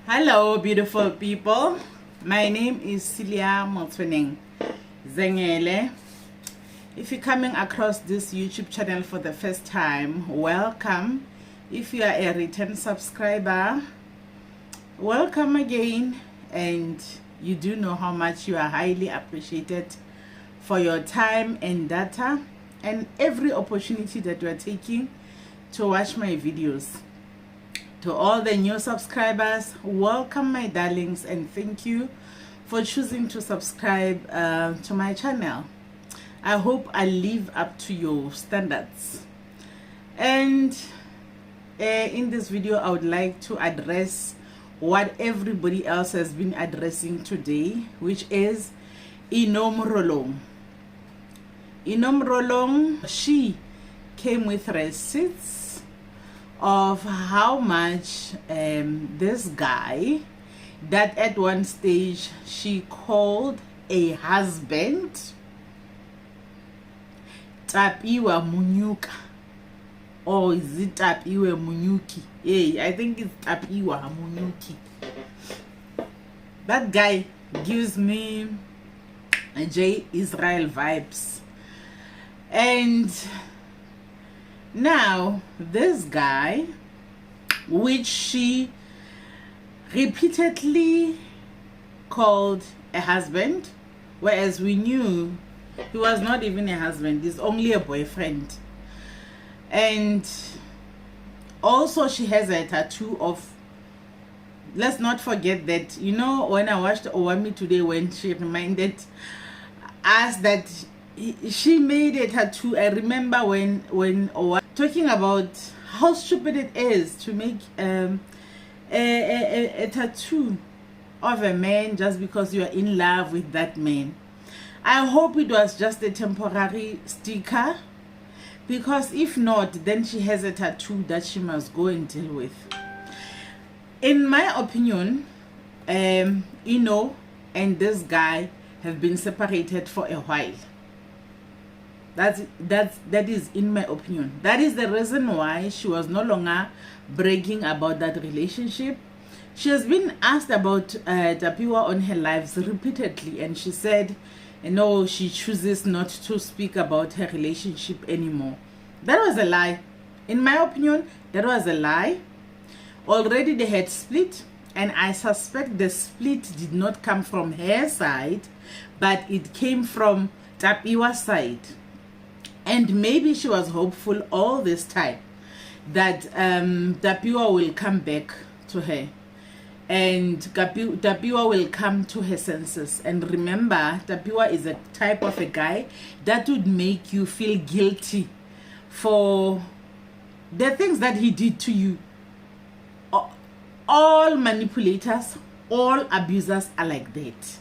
Hello, beautiful people. My name is Celia Motweneng Zengele. If you're coming across this YouTube channel for the first time, welcome. If you are a return subscriber, welcome again. And you do know how much you are highly appreciated for your time and data and every opportunity that you are taking to watch my videos. To all the new subscribers, welcome my darlings, and thank you for choosing to subscribe to my channel. I hope I live up to your standards. And in this video, I would like to address what everybody else has been addressing today, which is Inno Morolong. Inno Morolong, she came with receipts of how much this guy that at one stage she called a husband, Tapiwa Munyuka, or is it Tapiwa Munyuki? Yeah, I think it's Tapiwa Munyuki. That guy gives me J Israel vibes. And now, this guy, which she repeatedly called a husband, whereas we knew he was not even a husband, he's only a boyfriend. And also she has a tattoo of, let's not forget that, you know, when I watched Owami today, when she reminded us that she made a tattoo. I remember when talking about how stupid it is to make a tattoo of a man just because you are in love with that man. I hope it was just a temporary sticker, because if not, then she has a tattoo that she must go and deal with. In my opinion, Inno and this guy have been separated for a while. That is in my opinion. That is the reason why she was no longer bragging about that relationship. She has been asked about Tapiwa on her lives repeatedly, and she said, no, she chooses not to speak about her relationship anymore. That was a lie. In my opinion, that was a lie. Already they had split, and I suspect the split did not come from her side, but it came from Tapiwa's side. And maybe she was hopeful all this time that Tapiwa will come back to her, and Tapiwa will come to her senses. And remember, Tapiwa is a type of a guy that would make you feel guilty for the things that he did to you. All manipulators, all abusers are like that.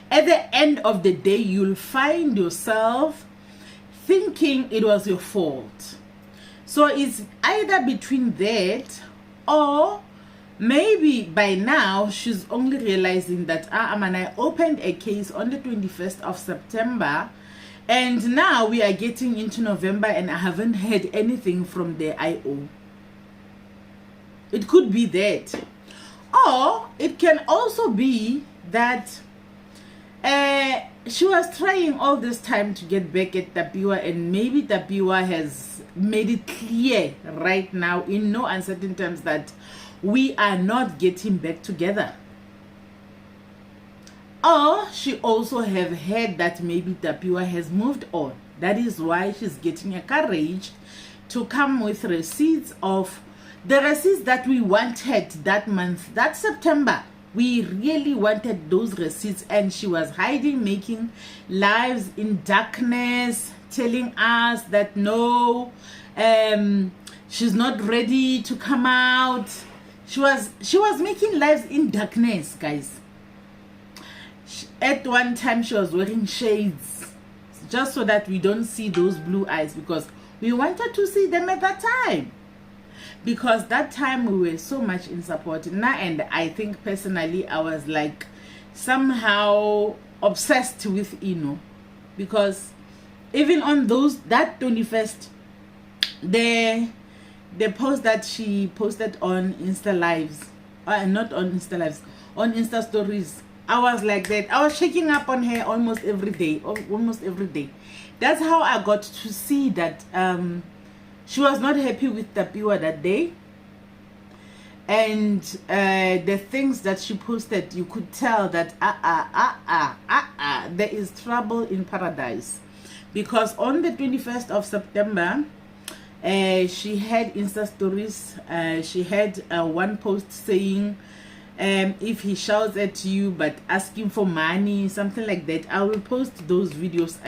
At the end of the day, you'll find yourself thinking it was your fault. So it's either between that, or maybe by now she's only realizing that I opened a case on the 21st of September, and now we are getting into November and I haven't heard anything from the IO. It could be that, or it can also be that she was trying all this time to get back at Tapiwa, and maybe Tapiwa has made it clear right now in no uncertain terms that we are not getting back together. Or she also have heard that maybe Tapiwa has moved on. That is why she's getting a courage to come with receipts of the receipts that we wanted that month, that September. We really wanted those receipts, and she was hiding, making lives in darkness, telling us that no, she's not ready to come out. She was making lives in darkness, guys. At one time she was wearing shades just so that we don't see those blue eyes, because we wanted to see them at that time. Because that time we were so much in support. And I think personally I was like somehow obsessed with Inno, because even on that 21st, the post that she posted on Insta Lives, not on Insta lives, on Insta stories. I was like that. I was checking up on her almost every day. That's how I got to see that she was not happy with Tapiwa that day. And the things that she posted, you could tell that there is trouble in paradise. Because on the 21st of September, she had Insta stories. She had one post saying, if he shouts at you but asking for money, something like that. I will post those videos.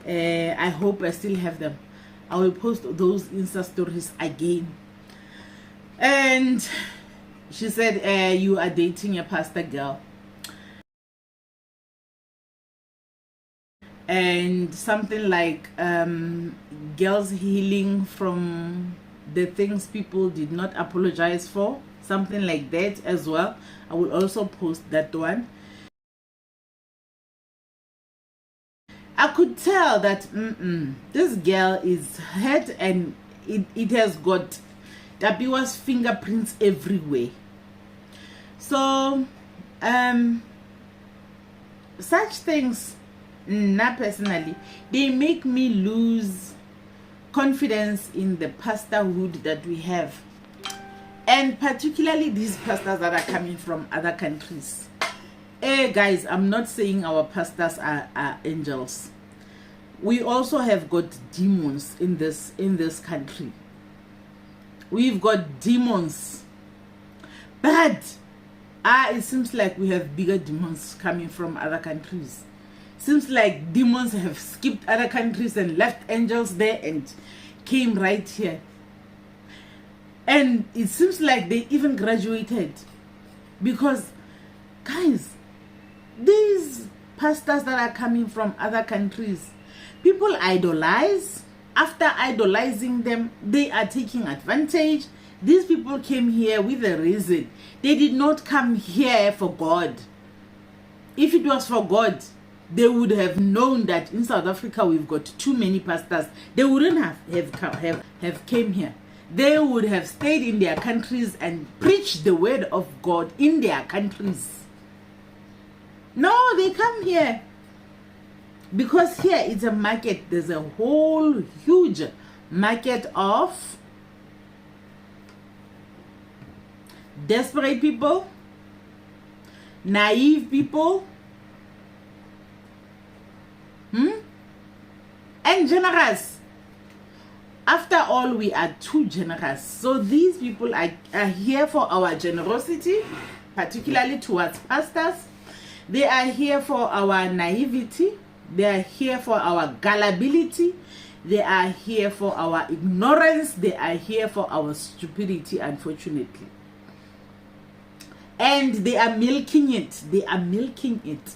I hope I still have them. I will post those Insta stories again. And she said, you are dating a pastor girl. And something like girls healing from the things people did not apologize for. Something like that as well. I will also post that one. I could tell that this girl is hurt, and it has got Tapiwa's fingerprints everywhere. So such things, personally, they make me lose confidence in the pastorhood that we have, and particularly these pastors that are coming from other countries. Guys, I'm not saying our pastors are angels. We also have got demons in this country. We've got demons, but it seems like we have bigger demons coming from other countries. Seems like demons have skipped other countries and left angels there and came right here. And it seems like they even graduated, because guys, these pastors that are coming from other countries, people idolize. After idolizing them, they are taking advantage. These people came here with a reason. They did not come here for God. If it was for God, they would have known that in South Africa we've got too many pastors. They wouldn't have came here. They would have stayed in their countries and preached the word of God in their countries. No, they come here because here it's a market. There's a whole huge market of desperate people, naive people, and generous. After all, we are too generous. So these people are here for our generosity, particularly towards pastors. They are here for our naivety. They are here for our gullibility. They are here for our ignorance. They are here for our stupidity, unfortunately. And they are milking it. They are milking it.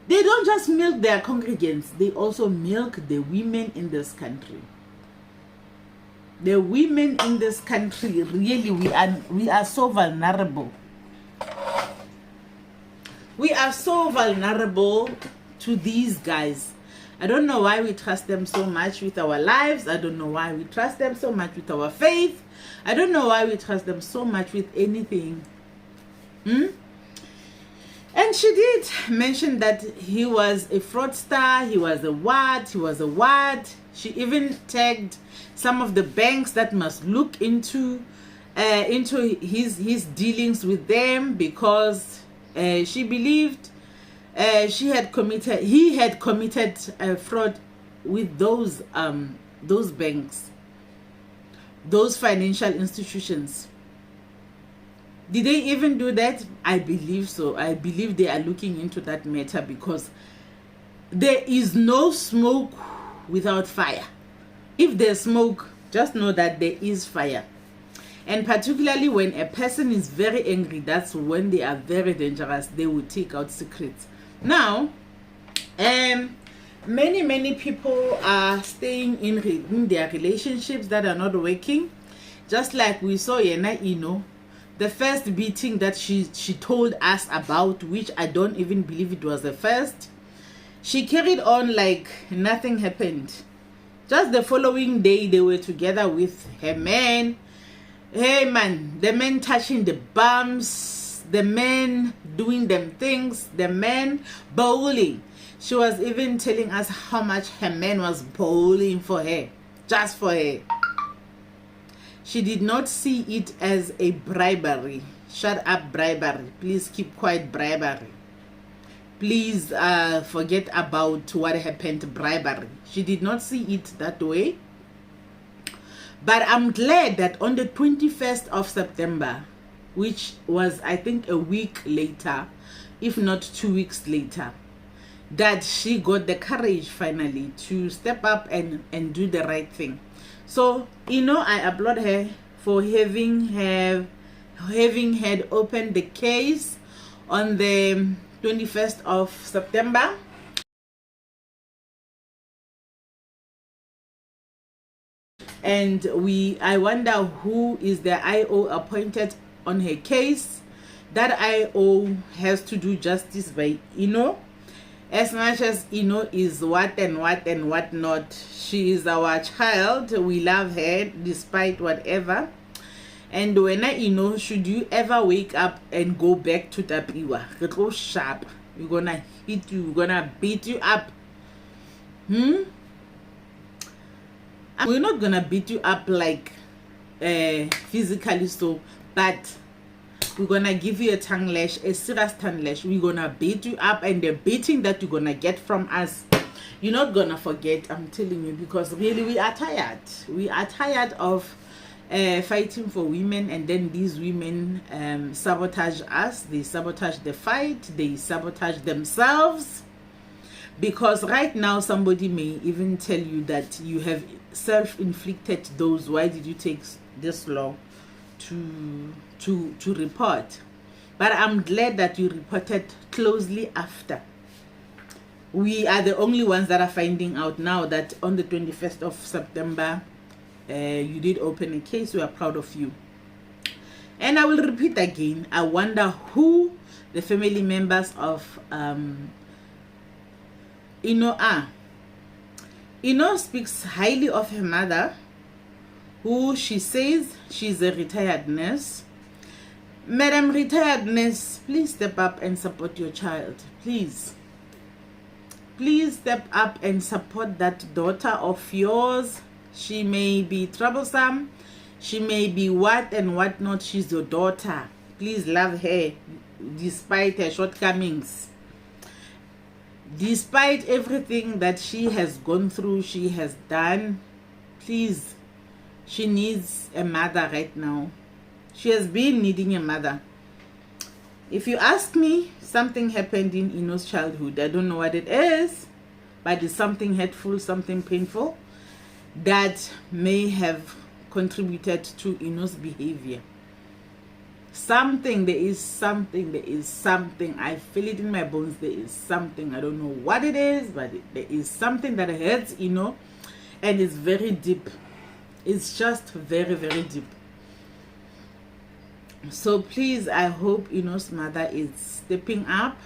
They don't just milk their congregants. They also milk the women in this country. The women in this country, really, we are so vulnerable. We are so vulnerable to these guys. I don't know why we trust them so much with our lives. I don't know why we trust them so much with our faith. I don't know why we trust them so much with anything. And she did mention that he was a fraudster, he was a what. She even tagged some of the banks that must look into his dealings with them, because she believed he had committed fraud with those banks, those financial institutions. Did they even do that? I believe so. I believe they are looking into that matter, because there is no smoke without fire. If there's smoke, just know that there is fire. And particularly when a person is very angry, that's when they are very dangerous. They will take out secrets. Now, many people are staying in their relationships that are not working. Just like we saw Inno, the first beating that she told us about, which I don't even believe it was the first. She carried on like nothing happened. Just the following day, they were together with her man. Hey man, the men touching the bums, the men doing them things, the men bowling. She was even telling us how much her man was bowling for her, just for her. She did not see it as a bribery. Shut up, bribery. Please keep quiet, bribery. Please forget about what happened, bribery. She did not see it that way. But I'm glad that on the 21st of September, which was, I think, a week later, if not 2 weeks later, that she got the courage finally to step up and do the right thing. So, I applaud her for having had opened the case on the 21st of September. And I wonder who is the IO appointed on her case. That IO has to do justice by as much as is what and what not. She is our child. We love her despite whatever. And when should you ever wake up and go back to Tapiwa, go sharp, we're gonna hit you, we're gonna beat you up. We're not gonna beat you up like physically, but we're gonna give you a tongue lash, a serious tongue lash. We're gonna beat you up, and the beating that you're gonna get from us, you're not gonna forget. I'm telling you, because really we are tired. We are tired of fighting for women, and then these women sabotage us. They sabotage the fight. They sabotage themselves. Because right now somebody may even tell you that you have self-inflicted those. Why did you take this long to report? But I'm glad that you reported closely after. We are the only ones that are finding out now that on the 21st of September you did open a case. We are proud of you. And I will repeat again, I wonder who the family members of Inno speaks highly of her mother, who she says she's a retired nurse. Madam retired nurse, please step up and support your child. Please step up and support that daughter of yours. She may be troublesome, she may be what and what not. She's your daughter. Please love her despite her shortcomings. Despite everything that she has gone through, she has done, please, she needs a mother right now. She has been needing a mother. If you ask me, something happened in Inno's childhood. I don't know what it is, but it's something hurtful, something painful that may have contributed to Inno's behavior. There is something. I feel it in my bones. There is something. I don't know what it is, but there is something that hurts, and it's very deep. It's just very, very deep. So please, I hope Inno's mother is stepping up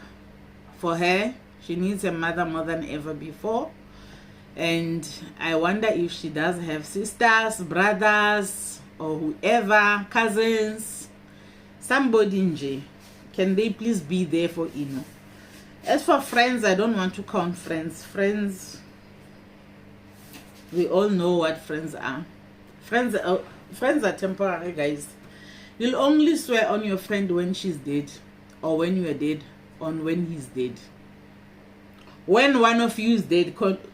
for her. She needs a mother more than ever before. And I wonder if she does have sisters, brothers, or whoever, cousins. Somebody in J, can they please be there for Inno? As for friends, I don't want to count friends. Friends, we all know what friends are. Friends are temporary, guys. You'll only swear on your friend when she's dead, or when you are dead, or when he's dead. When one of you is dead,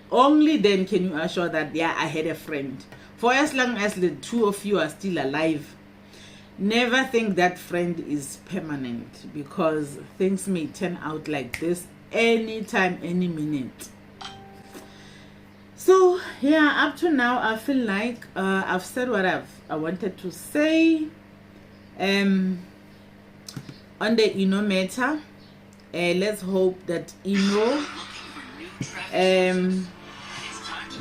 only then can you assure that, yeah, I had a friend. For as long as the two of you are still alive, never think that friend is permanent, because things may turn out like this anytime, any minute. So yeah, up to now I feel like I've said what I wanted to say on the Inno matter. Let's hope that Inno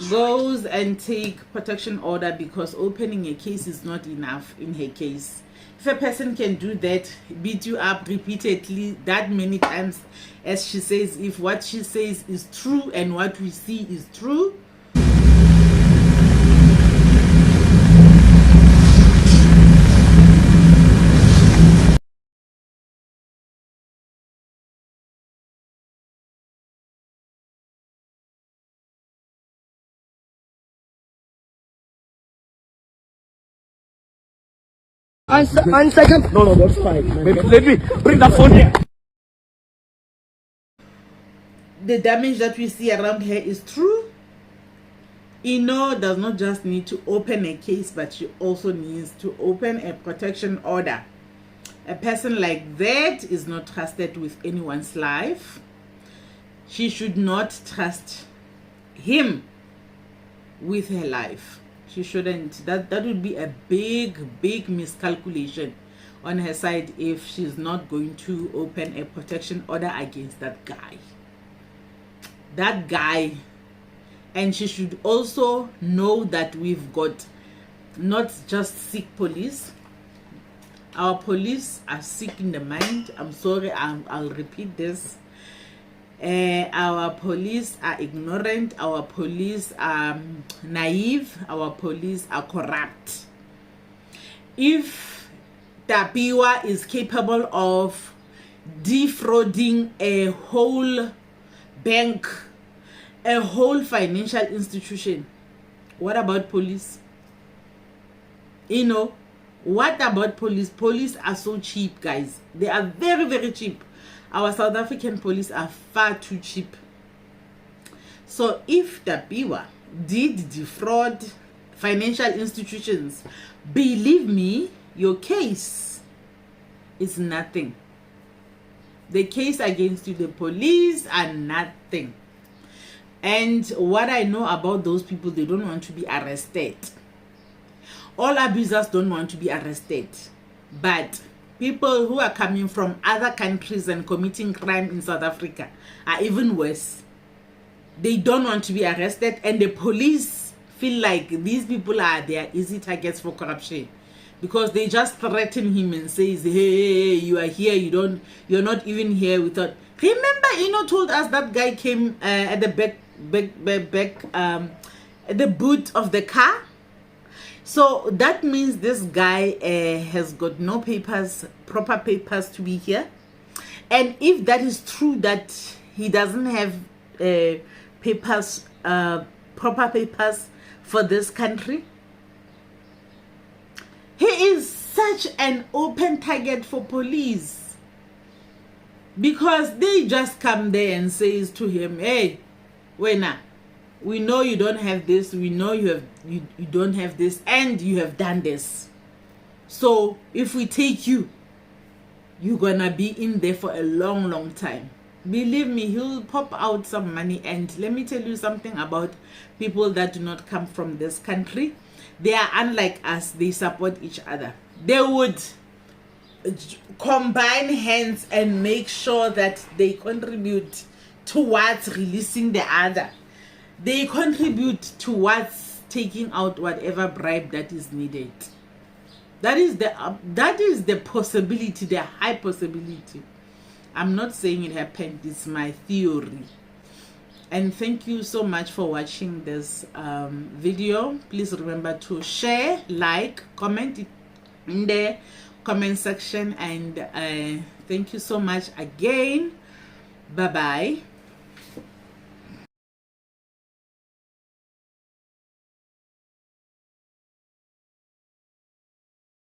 goes and take protection order, because opening a case is not enough in her case. If a person can do that, beat you up repeatedly that many times, as she says, if what she says is true and what we see is true, Answer him. No, that's fine. Let me bring that phone here. The damage that we see around her is true. Inno does not just need to open a case, but she also needs to open a protection order. A person like that is not trusted with anyone's life. She should not trust him with her life. She shouldn't. That would be a big miscalculation on her side if she's not going to open a protection order against that guy. And she should also know that we've got not just sick police. Our police are sick in the mind. I'm sorry, I'll repeat this. Our police are ignorant. Our police are naive. Our police are corrupt. If Tapiwa is capable of defrauding a whole bank, a whole financial institution, what about police? What about police? Police are so cheap, guys. They are very cheap. Our South African police are far too cheap. So if Tapiwa did defraud financial institutions, believe me, your case is nothing. The case against you, the police, are nothing. And what I know about those people, they don't want to be arrested. All abusers don't want to be arrested. But people who are coming from other countries and committing crime in South Africa are even worse. They don't want to be arrested, and the police feel like these people are their easy targets for corruption, because they just threaten him and says, hey, you are here, you're not even here without. Remember, Inno told us that guy came at the back the boot of the car. So that means this guy has got no papers, proper papers to be here. And if that is true, that he doesn't have papers, proper papers for this country, he is such an open target for police, because they just come there and says to him, hey, Wena, we know you don't have this, we know you don't have this, and you have done this. So if we take you, you're gonna be in there for a long time. Believe me, he'll pop out some money. And let me tell you something about people that do not come from this country. They are unlike us. They support each other. They would combine hands and make sure that they contribute towards releasing the other. They contribute towards taking out whatever bribe that is needed. That is the possibility, the high possibility. I'm not saying it happened, it's my theory. And thank you so much for watching this video. Please remember to share, like, comment in the comment section, and thank you so much again. Bye bye.